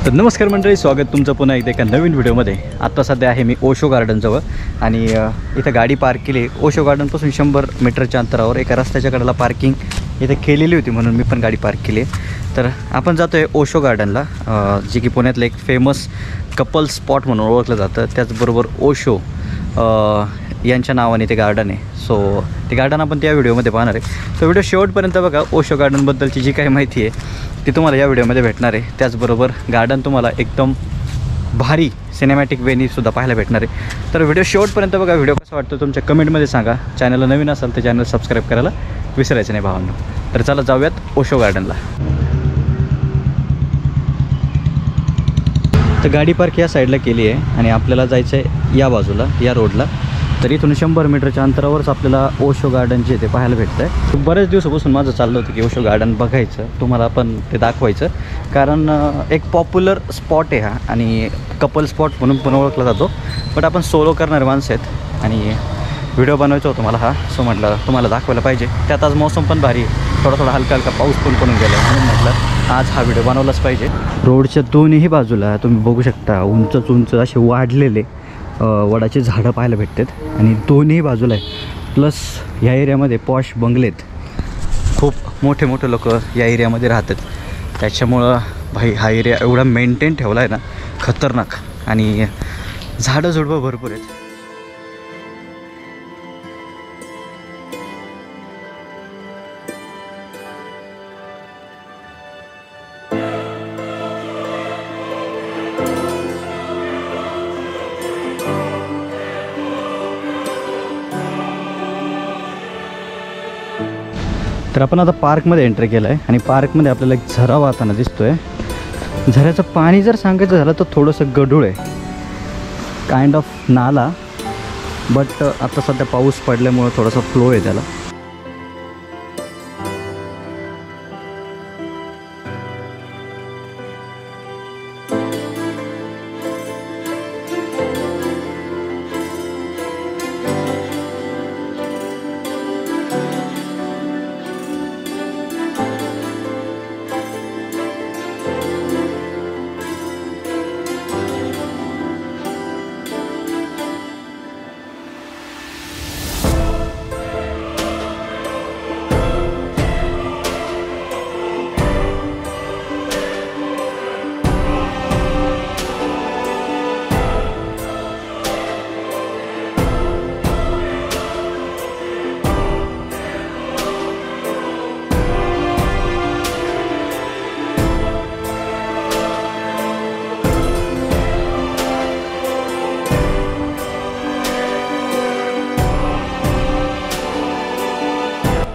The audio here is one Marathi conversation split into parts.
तर नमस्कार मंडळी, स्वागत तुमचं पुन्हा एकदा एका नवीन व्हिडिओमध्ये। आता सध्या आहे मी ओशो गार्डनजवळ आणि इथं गाडी पार्क केली। ओशो गार्डनपासून 100 मीटरच्या अंतरावर एका रस्त्याच्या कडेला पार्किंग इथे केलेली होती, म्हणून मी पण गाडी पार्क केली। तर आपण जातो आहे ओशो गार्डनला, जे की पुण्यातलं एक फेमस कपल स्पॉट म्हणून ओळखलं जातं। त्याचबरोबर ओशो यांच्या नावाने ते गार्डन आहे। सो ते गार्डन आपण त्या व्हिडिओमध्ये पाहणार आहे। तो व्हिडिओ शेवटपर्यंत बघा। ओशो गार्डनबद्दलची जी काही माहिती आहे ती तुम्हाला या व्हिडिओमध्ये भेटणार आहे। त्याचबरोबर गार्डन तुम्हाला एकदम भारी सिनेमॅटिक वेनीसुद्धा पाहायला भेटणार आहे। तर व्हिडिओ शेवटपर्यंत बघा। व्हिडिओ कसा वाटतो तुमच्या कमेंटमध्ये सांगा। चॅनलला नवीन असाल तर चॅनल सबस्क्राईब करायला विसरायचं नाही भावांनो। तर चला जाऊयात ओशो गार्डनला। तर गाडी पार्क या साईडला केली आहे आणि आपल्याला जायचं आहे या बाजूला, या रोडला। तर इथून 100 मीटरच्या अंतरावरच आपल्याला ओशो गार्डन जे ते पाहायला भेटतं आहे। बऱ्याच दिवसापासून माझं चाललं होतं की ओशो गार्डन बघायचं, तुम्हाला पण ते दाखवायचं, कारण एक पॉप्युलर स्पॉट आहे हा आणि कपल स्पॉट म्हणून पण ओळखला जातो। बट आपण सोलो करणारे माणसं आहेत आणि व्हिडिओ बनवायचा होता मला हा, सो म्हटलं तुम्हाला दाखवायला पाहिजे। त्यात आज मौसम पण भारी आहे, थोडा हलका हलका पाऊस पण पडून गेला, म्हणून म्हटलं आज हा व्हिडिओ बनवलाच पाहिजे। रोडच्या दोन्ही बाजूला तुम्ही बघू शकता उंच असे वाढलेले वडाचे झाडं पाहायला भेटतात आणि दोन्ही बाजूला आहे। प्लस ह्या एरियामध्ये पॉश बंगलेत, खूप मोठे लोक या एरियामध्ये राहतात। त्याच्यामुळं भाई हा एरिया एवढा मेंटेन ठेवला आहे ना, खतरनाक, आणि झाडं झुडपं भरपूर आहेत। तर आपण आता पार्कमध्ये एंट्री केलं आहे आणि पार्कमध्ये आपल्याला एक झरा वाहताना दिसतो आहे। झऱ्याचं पाणी जर सांगायचं झालं तर थोडंसं गढूळ आहे, काइंड ऑफ नाला, बट आता सध्या पाऊस पडल्यामुळं थोडासा फ्लो आहे त्याला।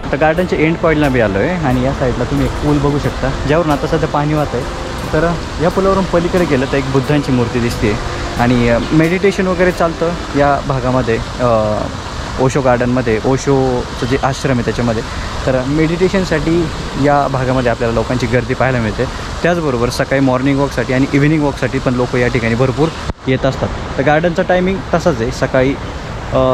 तर गार्डनच्या एंड पॉईंटला बी आलो आहे आणि या साईडला तुम्ही एक पूल बघू शकता, ज्यावरून आता सध्या पाणी वाहत आहे। तर या पुलावरून पलीकडे गेलं तर एक बुद्धांची मूर्ती दिसते आणि मेडिटेशन वगैरे चालतं या भागामध्ये, ओशो गार्डनमध्ये। ओशोचं जे आश्रम आहे त्याच्यामध्ये, तर मेडिटेशनसाठी या भागामध्ये आपल्याला लोकांची गर्दी पाहायला मिळते। त्याचबरोबर सकाळी मॉर्निंग वॉकसाठी आणि इव्हिनिंग वॉकसाठी पण लोक या ठिकाणी भरपूर येत असतात। तर गार्डनचा टायमिंग तसाच आहे, सकाळी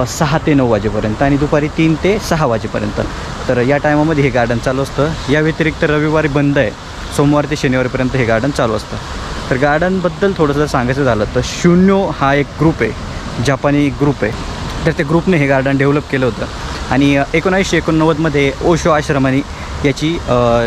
6 ते 9 वाजेपर्यंत आणि दुपारी 3 ते 6 वाजेपर्यंत। तर या टायमामध्ये हे गार्डन चालू असतं। या व्यतिरिक्त रविवारी बंद आहे, सोमवार ते शनिवारीपर्यंत हे गार्डन चालू असतं। तर गार्डनबद्दल थोडंसं जर सांगायचं झालं तर शून्यो हा एक ग्रुप आहे, जपानी ग्रुप आहे। तर त्या ग्रुपने हे गार्डन डेव्हलप केलं होतं आणि 1989मध्ये ओशो आश्रमाने याची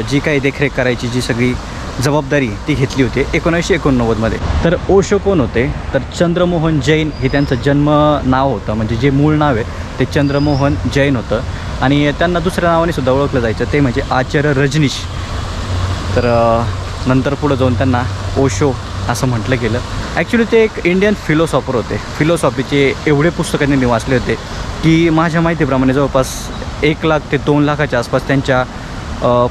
जी काही देखरेख करायची जी सगळी जबाबदारी ती घेतली होती 1989मध्ये। तर ओशो कोण होते तर चंद्रमोहन जैन हे त्यांचं जन्म नाव होतं, म्हणजे जे मूळ नाव आहे ते चंद्रमोहन जैन होतं आणि त्यांना दुसऱ्या नावाने सुद्धा ओळखलं जायचं, ते म्हणजे आचार्य रजनीश। तर नंतर पुढं जाऊन त्यांना ओशो असं म्हटलं गेलं। ॲक्च्युली ते एक इंडियन फिलॉसॉफर होते। फिलॉसॉफीचे एवढे पुस्तकं त्यांनी वाचले होते की माझ्या माहितीप्रमाणे जवळपास 1 लाख ते 2 लाखाच्या आसपास त्यांच्या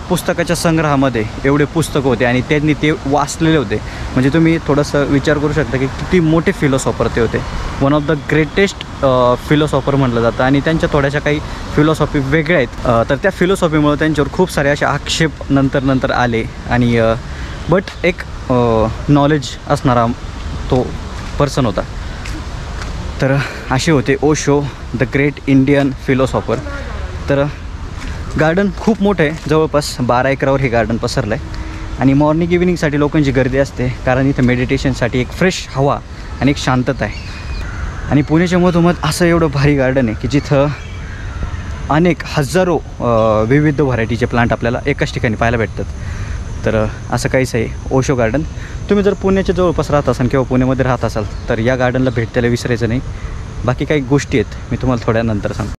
पुस्तकाच्या संग्रहामध्ये एवढे पुस्तकं होते आणि त्यांनी ते वाचलेले होते। म्हणजे तुम्ही थोडंसं विचार करू शकता की किती मोठे फिलॉसॉफर ते होते। One of the greatest philosopher म्हटलं जातं आणि त्यांच्या थोड्याशा काही फिलॉसॉफी वेगळ्या आहेत। तर त्या फिलॉसॉफीमुळे त्यांच्यावर खूप सारे असे आक्षेप नंतर आले आणि बट एक नॉलेज असणारा तो पर्सन होता। तर असे होते Osho the great Indian philosopher. तर गार्डन खूप मोठं आहे, जवळपास 12 एकरावर हे गार्डन पसरलं आहे आणि मॉर्निंग इव्हिनिंगसाठी लोकांची गर्दी असते, कारण इथं मेडिटेशनसाठी एक फ्रेश हवा आणि एक शांतता आहे. आणि पुण्याच्या मधोमध असं एवढं भारी गार्डन आहे की जिथं अनेक हजारो विविध व्हरायटीचे प्लांट आपल्याला एकाच ठिकाणी पाहायला भेटतात. तर असं काहीच आहे ओशो गार्डन. तुम्ही जर पुण्याच्या जवळपास राहत असाल किंवा पुण्यामध्ये राहत असाल तर या गार्डनला भेट द्यायला विसरायचं नाही. बाकी काही गोष्टी आहेत मी तुम्हाला थोड्या नंतर सांगतो.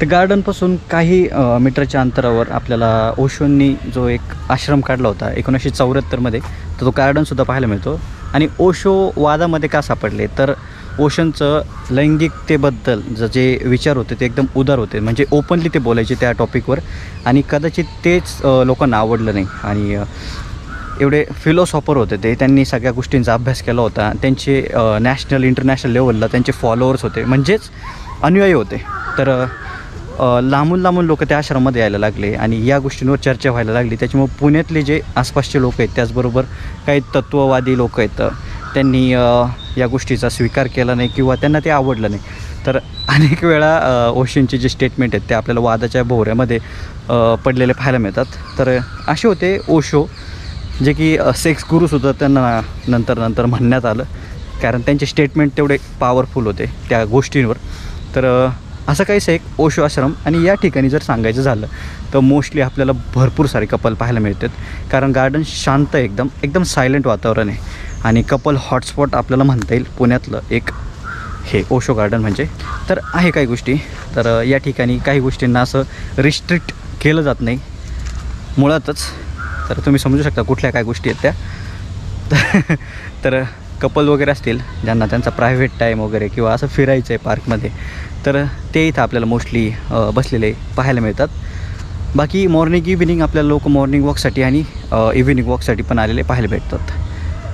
तर गार्डनपासून काही मीटरच्या अंतरावर आपल्याला ओशोंनी जो एक आश्रम काढला होता 1974मध्ये, तर तो गार्डनसुद्धा पाहायला मिळतो. आणि ओशो वादामध्ये का सापडले, तर ओशोंचं लैंगिकतेबद्दल जे विचार होते ते एकदम उदार होते, म्हणजे ओपनली ते बोलायचे त्या टॉपिकवर. आणि कदाचित तेच लोकांना आवडलं नाही. आणि एवढे फिलॉसॉफर होते ते, त्यांनी सगळ्या गोष्टींचा अभ्यास केला होता. त्यांचे नॅशनल इंटरनॅशनल लेवलला त्यांचे फॉलोअर्स होते, म्हणजेच अनुयायी होते. तर लांबून लांबून लोक त्या आश्रमामध्ये यायला लागले आणि या गोष्टींवर चर्चा व्हायला लागली. त्याच्यामुळे पुण्यातले जे आसपासचे लोक आहेत, त्याचबरोबर काही तत्त्ववादी लोक आहेत, त्यांनी या गोष्टीचा स्वीकार केला नाही किंवा त्यांना ते आवडलं नाही. तर अनेक वेळा ओशोंचे जे स्टेटमेंट आहेत ते आपल्याला वादाच्या भोवऱ्यामध्ये पडलेले पाहायला मिळतात. तर असे होते ओशो, जे की सेक्स गुरुसुद्धा त्यांना नंतर म्हणण्यात आलं, कारण त्यांचे स्टेटमेंट तेवढे पॉवरफुल होते त्या गोष्टींवर. तर असं काहीच एक ओशो आश्रम. आणि या ठिकाणी जर सांगायचं झालं तर मोस्टली आपल्याला भरपूर सारे कपल पाहायला मिळतात, कारण गार्डन शांत आहे, एकदम सायलेंट वातावरण आहे. आणि कपल हॉटस्पॉट आपल्याला म्हणता येईल पुण्यातलं एक हे ओशो गार्डन म्हणजे. तर आहे काही गोष्टी, तर या ठिकाणी काही गोष्टींना असं रिस्ट्रिक्ट केलं जात नाही मुळातच. तर तुम्ही समजू शकता कुठल्या काय गोष्टी आहेत त्या. तर कपल वगैरे असतील ज्यांना त्यांचा प्रायव्हेट टाईम वगैरे किंवा असं फिरायचं आहे पार्कमध्ये, तर ते इथं आपल्याला मोस्टली बसलेले पाहायला मिळतात. बाकी मॉर्निंग इव्हिनिंग आपल्याला लोक मॉर्निंग वॉकसाठी आणि इव्हिनिंग वॉकसाठी पण आलेले पाहायला भेटतात.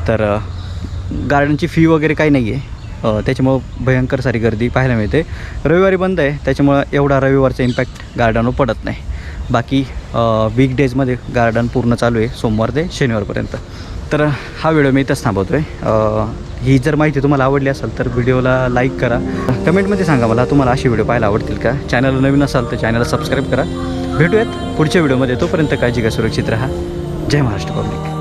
तर गार्डनची फी वगैरे काही नाही आहे, त्याच्यामुळं भयंकर सारी गर्दी पाहायला मिळते. रविवारी बंद आहे, त्याच्यामुळं एवढा रविवारचा इम्पॅक्ट गार्डनवर पडत नाही. बाकी वीकडेजमध्ये गार्डन पूर्ण चालू आहे सोमवार ते शनिवारपर्यंत. तर हा व्हिडिओ मी इथंच थांबवतो आहे. ही जर माहिती तुम्हाला आवडली असेल तर व्हिडिओला लाईक करा, कमेंटमध्ये सांगा मला तुम्हाला अशी व्हिडिओ पाहायला आवडतील का. चॅनल नवीन असाल तर चॅनलला सबस्क्राईब करा. भेटूयात पुढच्या व्हिडिओमध्ये. तोपर्यंत काळजी घ्या, सुरक्षित राहा. जय महाराष्ट्र पब्लिक.